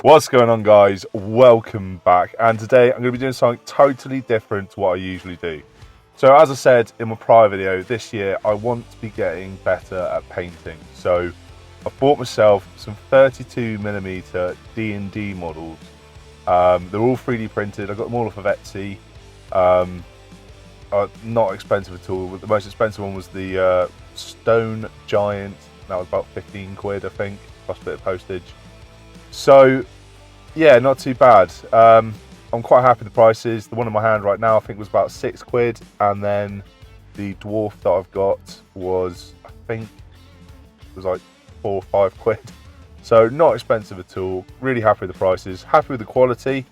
What's going on, guys? Welcome back, and today I'm going to be doing something totally different to what I usually do. So as I said in my prior video, this year I want to be getting better at painting. So I've bought myself some 32mm D&D models. They're all 3D printed. I got them all off of Etsy. Not expensive at all. The most expensive one was the stone giant. That was about 15 quid, I think, plus a bit of postage. So yeah, not too bad. I'm quite happy with the prices. The one in my hand right now I think was about 6 quid, and then the dwarf that I've got was, I think it was like 4 or 5 quid. So not expensive at all. Really happy with the prices, happy with the quality.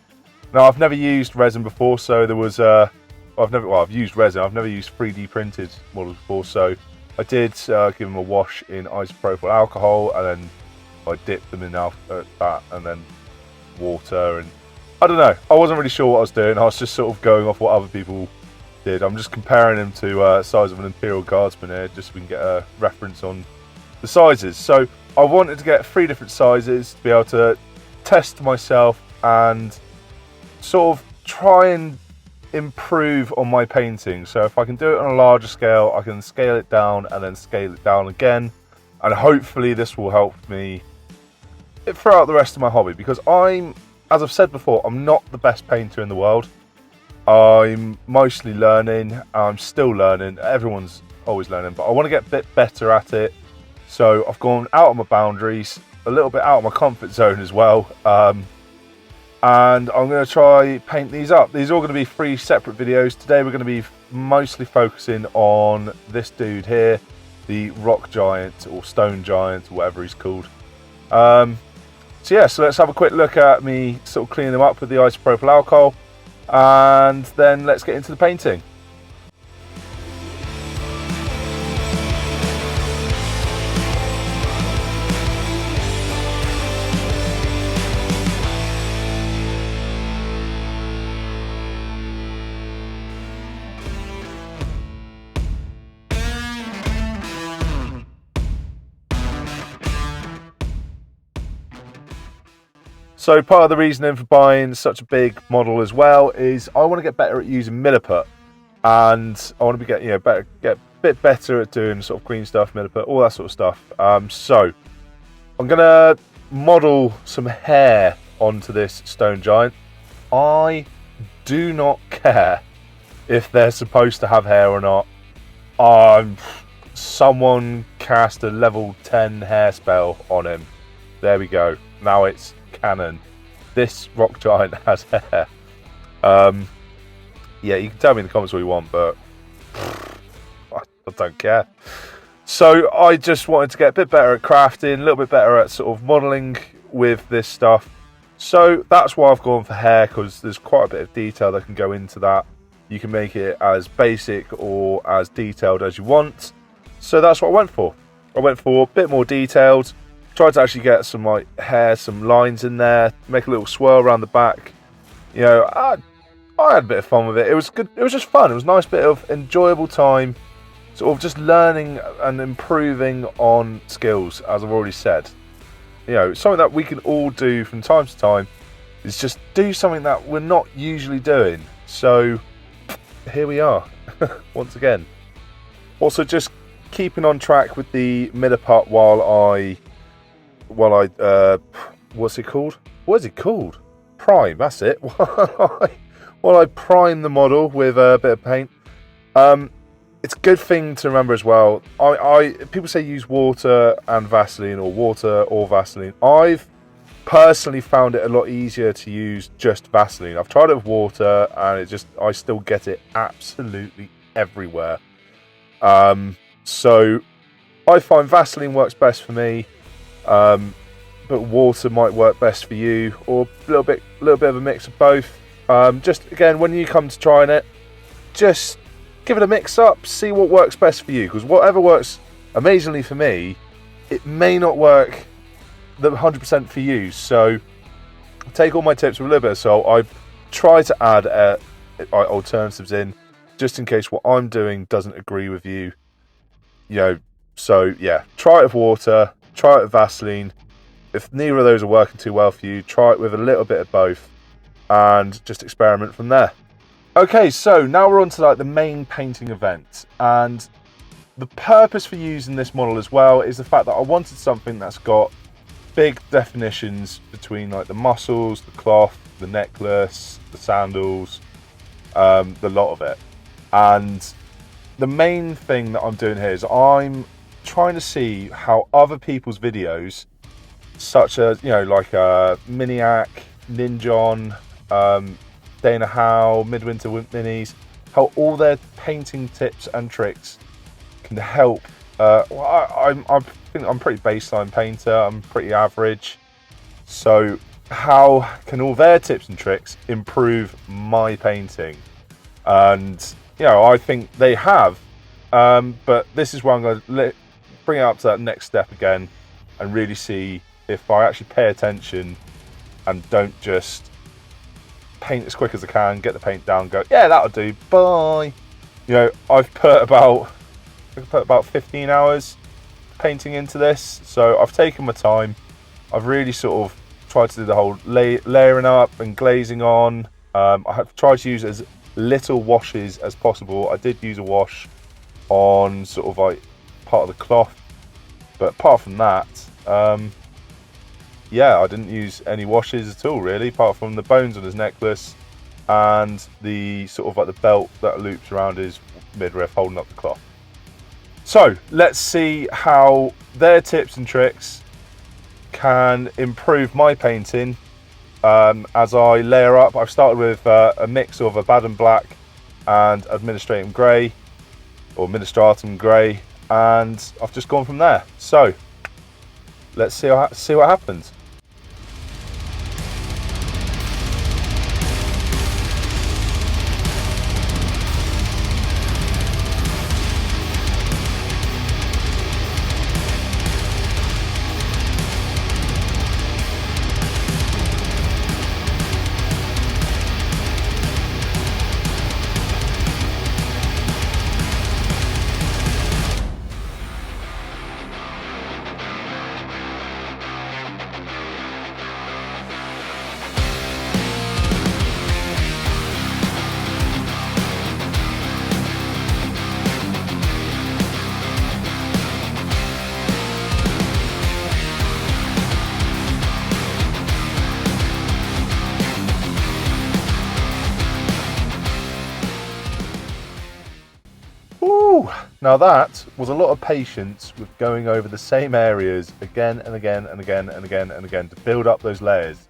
Now I've never used resin before, so there was I've used resin. I've never used 3D printed models before, so I did give them a wash in isopropyl alcohol, and then I dipped them in that and then water, and I don't know, I wasn't really sure what I was doing. I was just sort of going off what other people did. I'm just comparing them to the size of an Imperial Guardsman here, just so we can get a reference on the sizes. So I wanted to get 3 different sizes to be able to test myself and sort of try and improve on my painting. So if I can do it on a larger scale, I can scale it down and then scale it down again, and hopefully this will help me throughout the rest of my hobby, because as I've said before, I'm not the best painter in the world. I'm mostly learning. I'm still learning. Everyone's always learning, but I want to get a bit better at it. So I've gone out of my boundaries, a little bit out of my comfort zone as well, and I'm going to try paint these up. These are all going to be 3 separate videos. Today we're going to be mostly focusing on this dude here, the rock giant or stone giant, whatever he's called. So let's have a quick look at me sort of cleaning them up with the isopropyl alcohol, and then let's get into the painting. So part of the reasoning for buying such a big model as well is I want to get better at using milliput, and I want to get a bit better at doing sort of green stuff, milliput, all that sort of stuff. So I'm gonna model some hair onto this stone giant. I do not care if they're supposed to have hair or not. Someone cast a level 10 hair spell on him. There we go. Now it's canon. This rock giant has hair. Yeah, you can tell me in the comments what you want, but I don't care. So I just wanted to get a bit better at crafting, a little bit better at sort of modelling with this stuff. So that's why I've gone for hair, because there's quite a bit of detail that can go into that. You can make it as basic or as detailed as you want. So that's what I went for. I went for a bit more detailed. Tried to actually get some hair, some lines in there, make a little swirl around the back. I had a bit of fun with it. It was good. It was just fun. It was a nice bit of enjoyable time, sort of just learning and improving on skills, as I've already said. Something that we can all do from time to time is just do something that we're not usually doing. So here we are once again. Also, just keeping on track with the milliput while I what's it called? What is it called? Prime, that's it. While I prime the model with a bit of paint. It's a good thing to remember as well. People say use water and Vaseline, or water or Vaseline. I've personally found it a lot easier to use just Vaseline. I've tried it with water, and I still get it absolutely everywhere. So I find Vaseline works best for me. But water might work best for you, or a little bit of a mix of both. Just again, when you come to trying it, just give it a mix up, see what works best for you, because whatever works amazingly for me, it may not work the 100% for you. So take all my tips with a little bit of salt. I try to add alternatives in, just in case what I'm doing doesn't agree with you. So yeah, try it with water, try it with Vaseline, if neither of those are working too well for you, try it with a little bit of both and just experiment from there. Okay, so now we're on to like the main painting event, and the purpose for using this model as well is the fact that I wanted something that's got big definitions between like the muscles, the cloth, the necklace, the sandals, the lot of it. And the main thing that I'm doing here is I'm trying to see how other people's videos, such as, you know, like Miniac, Ninjon, Dana Howe, Midwinter Minis, how all their painting tips and tricks can help. I think I'm pretty baseline painter, I'm pretty average. So how can all their tips and tricks improve my painting? And, you know, I think they have. But this is where I'm going to bring it up to that next step again and really see if I actually pay attention and don't just paint as quick as I can, get the paint down, go, yeah, that'll do, bye. You know, I've put about 15 hours painting into this, so I've taken my time. I've really sort of tried to do the whole layering up and glazing on. I have tried to use as little washes as possible. I did use a wash on sort of like part of the cloth, but apart from that, yeah, I didn't use any washes at all really, apart from the bones on his necklace and the sort of like the belt that loops around his midriff holding up the cloth. So let's see how their tips and tricks can improve my painting as I layer up. I've started with a mix of Abaddon black and Administratum grey, or Ministratum grey, and I've just gone from there. So let's see what happens. Now that was a lot of patience with going over the same areas again and again and again and again and again to build up those layers.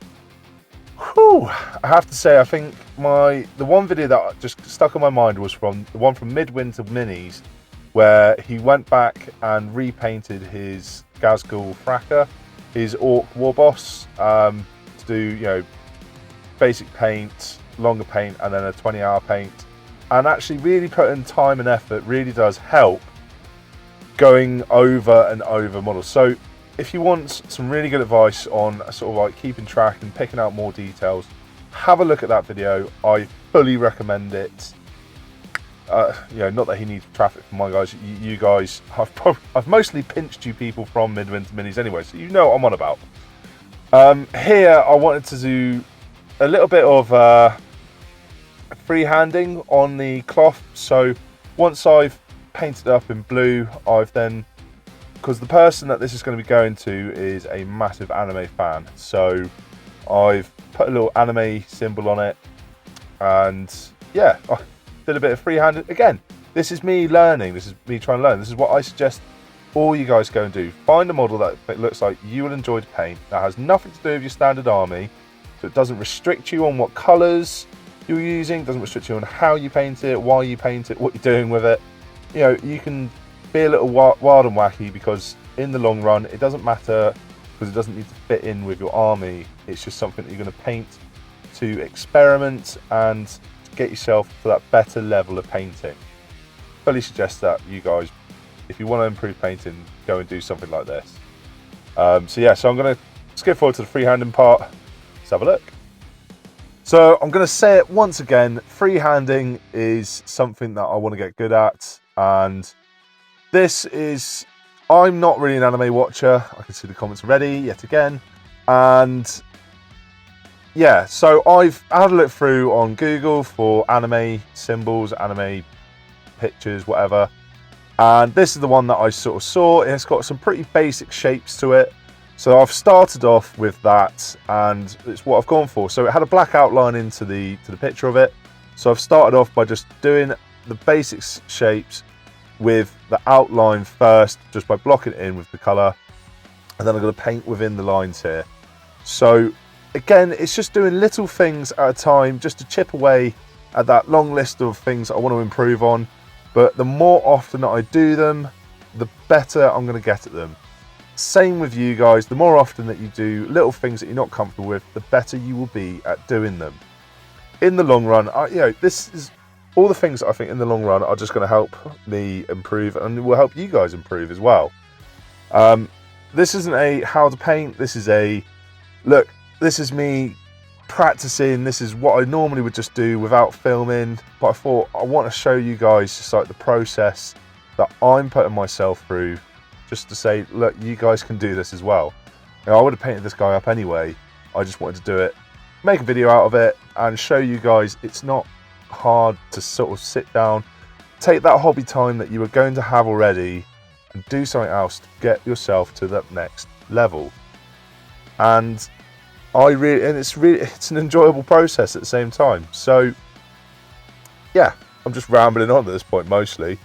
Whew. I have to say, I think the one video that just stuck on my mind was from the one from Midwinter Minis, where he went back and repainted his Ghazghkull Fracker, his Orc war boss, to do, you know, basic paint, longer paint, and then a 20-hour paint. And actually really putting time and effort really does help going over and over models. So if you want some really good advice on sort of like keeping track and picking out more details, have a look at that video. I fully recommend it. You know, not that he needs traffic from my guys. You guys, I've mostly pinched you people from Midwinter Minis anyway, so you know what I'm on about. Here I wanted to do a little bit of freehanding on the cloth. So once I've painted up in blue, I've then, because the person that this is going to be going to is a massive anime fan, so I've put a little anime symbol on it, and yeah, I did a bit of freehanding. Again, this is me learning, this is me trying to learn. This is what I suggest all you guys go and do. Find a model that looks like you will enjoy to paint, that has nothing to do with your standard army, so it doesn't restrict you on what colours you're using, doesn't restrict you on how you paint it, why you paint it, what you're doing with it. You know, you can be a little wild and wacky, because in the long run it doesn't matter, because it doesn't need to fit in with your army. It's just something that you're going to paint to experiment and get yourself to that better level of painting. Fully suggest that you guys, if you want to improve painting, go and do something like this. So yeah, so I'm going to skip forward to the freehanding part. Let's have a look. So I'm going to say it once again, freehanding is something that I want to get good at, and this is, I'm not really an anime watcher. I can see the comments already, yet again. And yeah, so I've had a look through on Google for anime symbols, anime pictures, whatever. And this is the one that I sort of saw. It's got some pretty basic shapes to it. So I've started off with that, and it's what I've gone for. So it had a black outline into the picture of it. So I've started off by just doing the basic shapes with the outline first, just by blocking it in with the colour. And then I'm going to paint within the lines here. So again, it's just doing little things at a time, just to chip away at that long list of things I want to improve on. But the more often that I do them, the better I'm going to get at them. Same with you guys. The more often that you do little things that you're not comfortable with, the better you will be at doing them. In the long run, this is all the things that I think in the long run are just going to help me improve, and will help you guys improve as well. This isn't a how to paint. This is a look. This is me practicing. This is what I normally would just do without filming, but I thought I want to show you guys just like the process that I'm putting myself through, just to say, look, you guys can do this as well. I would have painted this guy up anyway. I just wanted to do it, make a video out of it, and show you guys it's not hard to sort of sit down, take that hobby time that you were going to have already, and do something else to get yourself to that next level. And it's an enjoyable process at the same time. So yeah, I'm just rambling on at this point mostly.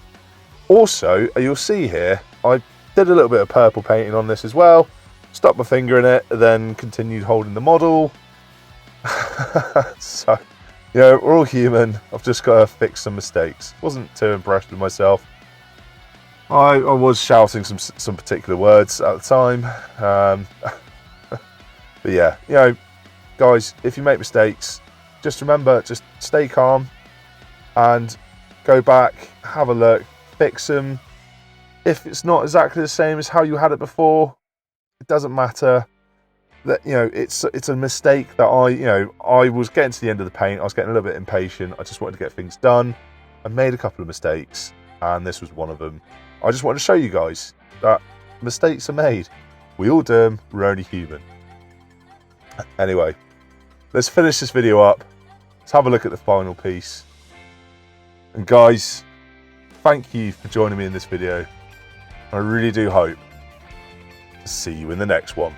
Also, you'll see here, I did a little bit of purple painting on this as well. Stuck my finger in it, then continued holding the model. So, we're all human. I've just got to fix some mistakes. Wasn't too impressed with myself. I was shouting some particular words at the time. But yeah, guys, if you make mistakes, just remember, just stay calm and go back, have a look, fix them. If it's not exactly the same as how you had it before, it doesn't matter. That it's a mistake that I was getting to the end of the paint. I was getting a little bit impatient. I just wanted to get things done. I made a couple of mistakes, and this was one of them. I just wanted to show you guys that mistakes are made. We all do them. We're only human. Anyway, let's finish this video up. Let's have a look at the final piece. And guys, thank you for joining me in this video. I really do hope to see you in the next one.